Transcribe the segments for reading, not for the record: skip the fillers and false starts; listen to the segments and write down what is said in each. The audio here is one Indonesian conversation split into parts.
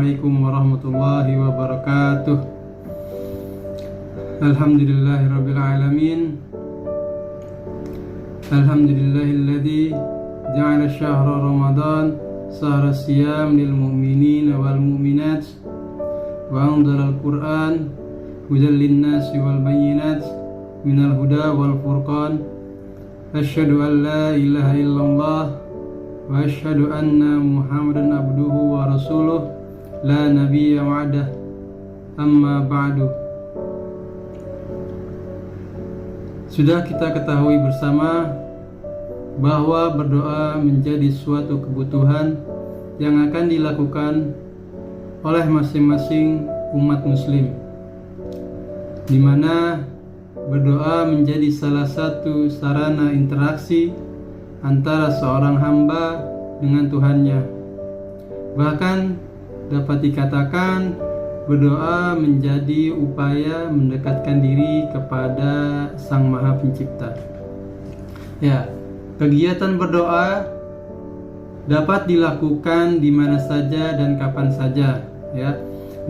Assalamualaikum warahmatullahi wabarakatuh. Alhamdulillahirabbil alamin. Alhamdulillahilladzi ja'ala syahra Ramadan shahra siyam lil mu'minina wal mu'minat wa anzalal Qur'an hudan lin-nasi wal bayyinat minal huda wal furqan. Asyhadu an la ilaha illallah wa asyhadu anna Muhammadan abduhu wa rasuluh la nabiyya ba'dah. Amma ba'du. Sudah kita ketahui bersama bahwa berdoa menjadi suatu kebutuhan yang akan dilakukan oleh masing-masing umat muslim, di mana berdoa menjadi salah satu sarana interaksi antara seorang hamba dengan Tuhannya. Bahkan dapat dikatakan berdoa menjadi upaya mendekatkan diri kepada Sang Maha Pencipta. Ya, kegiatan berdoa dapat dilakukan di mana saja dan kapan saja, ya.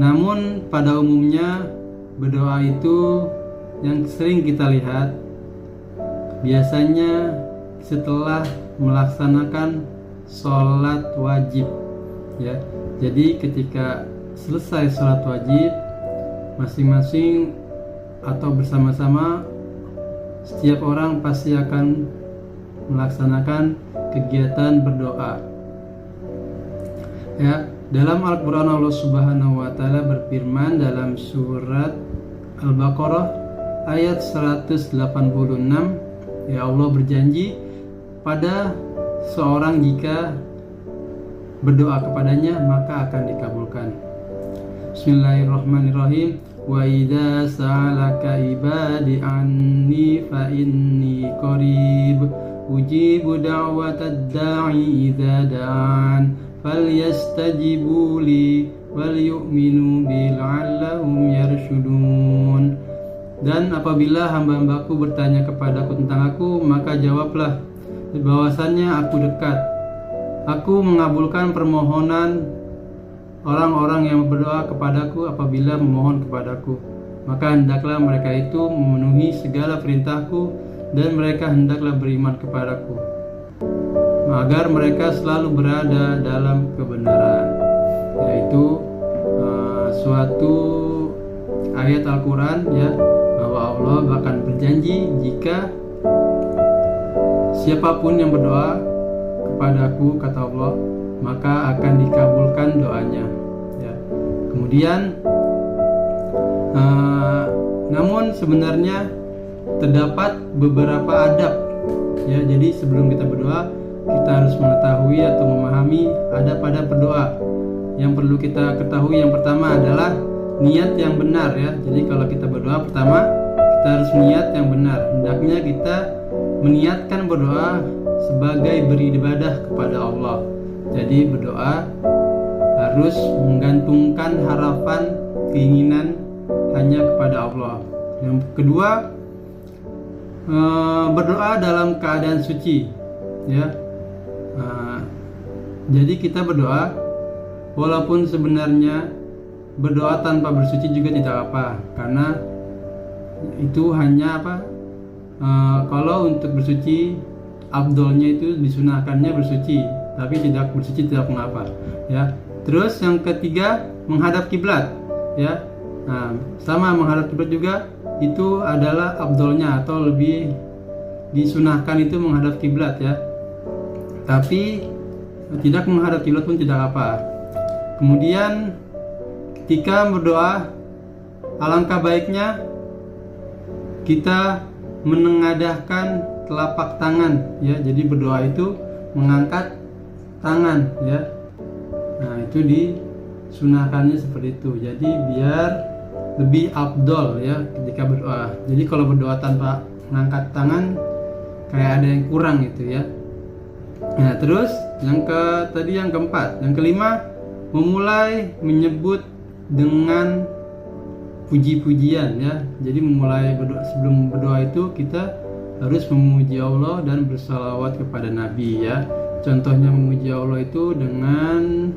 Namun pada umumnya berdoa itu yang sering kita lihat biasanya setelah melaksanakan sholat wajib, ya. Jadi ketika selesai sholat wajib, masing-masing atau bersama-sama setiap orang pasti akan melaksanakan kegiatan berdoa. Ya, dalam Al-Qur'an Allah Subhanahu wa taala berfirman dalam surat Al-Baqarah ayat 186, ya, Allah berjanji pada seorang jika berdoa kepadanya maka akan dikabulkan. Bismillahirrahmanirrahim. Wa idza sa'alaka ibadi anni fa inni qarib ujibu da'watad da'i idza da'an falyastajibu li wal yu'minu bi la'allahum yarshudun. Dan apabila hamba-hambaku bertanya kepadaku tentang aku, maka jawablah bahwasannya aku dekat. Aku mengabulkan permohonan orang-orang yang berdoa kepadaku apabila memohon kepadaku. Maka hendaklah mereka itu memenuhi segala perintahku dan mereka hendaklah beriman kepadaku, agar mereka selalu berada dalam kebenaran. Yaitu suatu ayat Al-Quran, ya, bahwa Allah akan berjanji jika siapapun yang berdoa kepadaku, kata Allah, maka akan dikabulkan doanya, ya. Kemudian namun sebenarnya terdapat beberapa adab, ya. Jadi sebelum kita berdoa kita harus mengetahui atau memahami adab pada berdoa. Yang perlu kita ketahui yang pertama adalah niat yang benar, ya. Jadi kalau kita berdoa, pertama kita harus niat yang benar. Hendaknya kita meniatkan berdoa sebagai beribadah kepada Allah. Jadi berdoa harus menggantungkan harapan, keinginan hanya kepada Allah. Yang kedua, berdoa dalam keadaan suci, ya. Jadi kita berdoa walaupun sebenarnya berdoa tanpa bersuci juga tidak apa, karena itu hanya kalau untuk bersuci afdolnya itu disunahkannya bersuci, tapi tidak bersuci tidak mengapa, ya. Terus yang ketiga, menghadap kiblat, ya. Nah, sama menghadap kiblat juga itu adalah afdolnya atau lebih disunahkan itu menghadap kiblat, ya. Tapi tidak menghadap kiblat pun tidak apa. Kemudian ketika berdoa, alangkah baiknya kita menengadahkan telapak tangan, ya. Jadi berdoa itu mengangkat tangan, ya. Nah, itu disunahkannya seperti itu. Jadi biar lebih afdol, ya, ketika berdoa. Jadi kalau berdoa tanpa mengangkat tangan kayak ada yang kurang gitu, ya. Nah, terus yang keempat, yang kelima, memulai menyebut dengan puji-pujian, ya. Jadi memulai berdoa, sebelum berdoa itu kita harus memuji Allah dan bersalawat kepada Nabi, ya. Contohnya memuji Allah itu dengan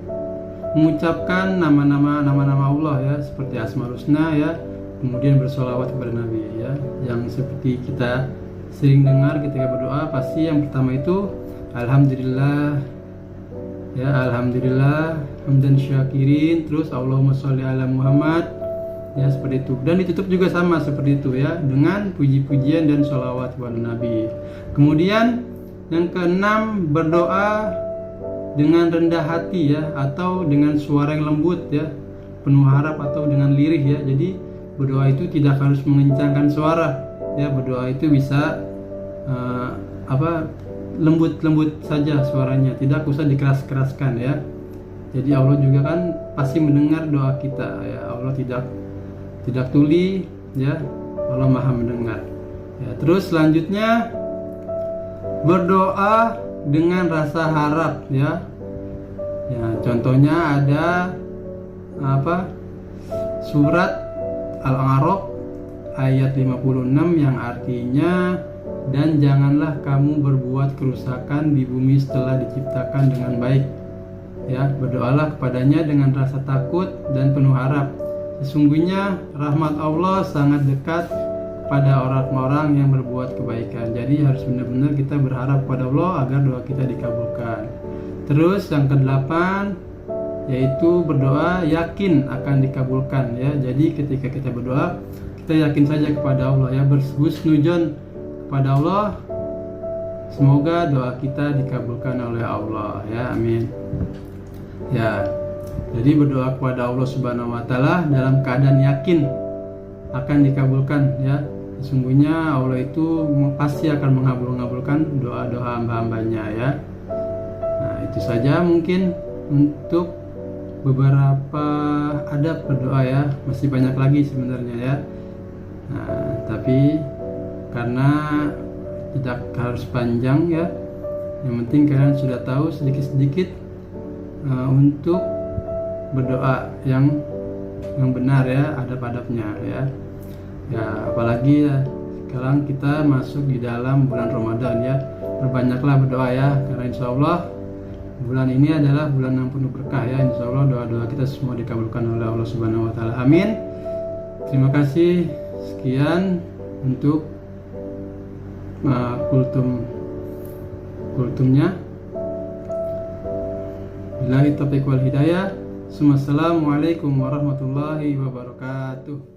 mengucapkan nama-nama Allah ya, seperti Asmaul Husna ya, kemudian bersolawat kepada Nabi ya, yang seperti kita sering dengar ketika berdoa. Pasti yang pertama itu Alhamdulillah ya, Alhamdulillah hamdan syakirin, terus Allahumma sholli ala Muhammad ya, seperti itu. Dan ditutup juga sama seperti itu ya, dengan puji-pujian dan sholawat kepada Nabi. Kemudian yang keenam, berdoa dengan rendah hati ya, atau dengan suara yang lembut ya, penuh harap atau dengan lirih ya. Jadi berdoa itu tidak harus mengencangkan suara ya, berdoa itu bisa lembut-lembut saja suaranya, tidak usah dikeras-keraskan ya. Jadi Allah juga kan pasti mendengar doa kita ya, Allah tidak tuli ya, Allah Maha mendengar ya. Terus selanjutnya berdoa dengan rasa harap ya. Ya, contohnya ada surat Al-A'raf ayat 56 yang artinya, dan janganlah kamu berbuat kerusakan di bumi setelah diciptakan dengan baik ya. Berdoalah kepadanya dengan rasa takut dan penuh harap. Sesungguhnya rahmat Allah sangat dekat pada orang-orang yang berbuat kebaikan. Jadi harus benar-benar kita berharap kepada Allah agar doa kita dikabulkan. Terus yang kedelapan, yaitu berdoa yakin akan dikabulkan ya. Jadi ketika kita berdoa, kita yakin saja kepada Allah ya, berhusnudzon kepada Allah, semoga doa kita dikabulkan oleh Allah ya, amin ya. Jadi berdoa kepada Allah Subhanahu wa taala dalam keadaan yakin akan dikabulkan ya. Sesungguhnya Allah itu pasti akan mengabulkan doa-doa hamba-hambanya ya. Nah, itu saja mungkin untuk beberapa adab berdoa ya, masih banyak lagi sebenarnya ya. Nah, tapi karena tidak harus panjang ya, yang penting kalian sudah tahu sedikit-sedikit untuk berdoa yang benar ya, adab-adabnya ya. Ya, apalagi ya, sekarang kita masuk di dalam bulan Ramadan ya, berbanyaklah berdoa ya, karena insya Allah bulan ini adalah bulan yang penuh berkah ya. Insya Allah doa-doa kita semua dikabulkan oleh Allah Subhanahu wa taala, amin. Terima kasih, sekian untuk kultumnya. Billahi taufiq wal hidayah. Assalamualaikum warahmatullahi wabarakatuh.